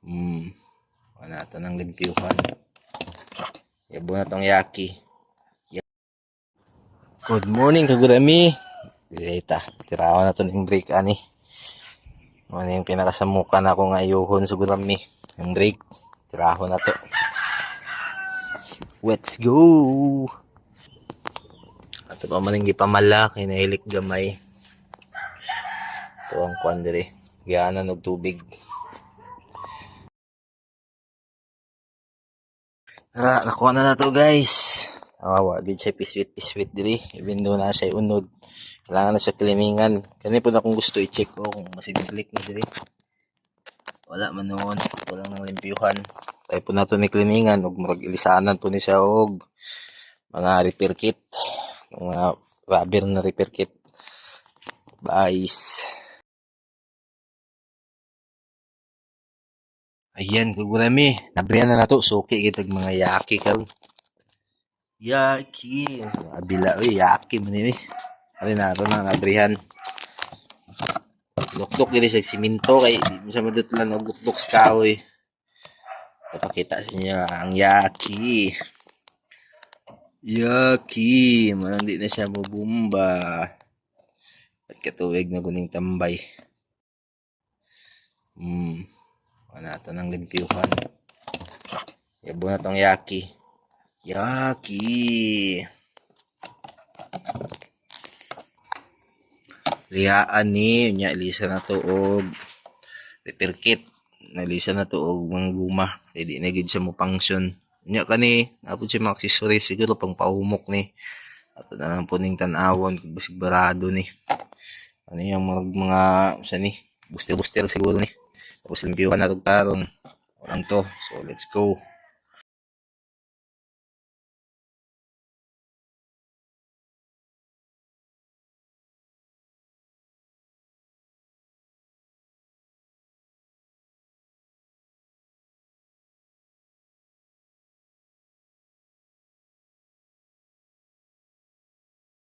Wala ito ng limpyuhan. Yabo na tong yaki. Good morning kagurami. Bileta. Tirawan na ito ng break ani. Ano yung pinakasamukan ako nga ayuhon sa gurami. Yung break. Tirahon na to. Let's go! Ato pa maninggi pamala. Kinahilik gamay. Ito ang kwandere. Giyaanan og tubig. Tara, nakuha na to guys. Awawa, gid siya piswit diri. Even though na siya unod. Kailangan na siya kilimingan. Kani po na kung gusto i-check ko kung masiniglik na diri. Wala man noon. Walang nang limpyuhan. Tayo po na to ni kilimingan. Huwag mag-ilisanan po ni siya og mga repair kit. Mga rubber na repair kit. Guys. Ayan, kagurami. Nabriyan na to. Suki kitag mga yaki karon. Yaki. Abila, yaki man yun. Ano na ito na nabrihan. Luktok diri sa siminto kay di sa madutlan og luktok sa kahoy. Ipakita sa inyo ang yaki. Yaki. Man di na siya mabumba. At katuwig na guning tambay. Wala ito ng limpyuhan. Yabo na tong yaki. Yaki. Liyaan ni, nya ilisa na to og repair kit. Nalisa na to og mga guma. Kaya di na gid siya mo function. Nya kani, napod siya mga accessories siguro pang paumok ni. Ato na lang po ning tan-awon kung basig barado ni. Ano yung mga sa ni, buster siguro ni. Tapos limpyuhan na tong tarong. Walang to. So let's go.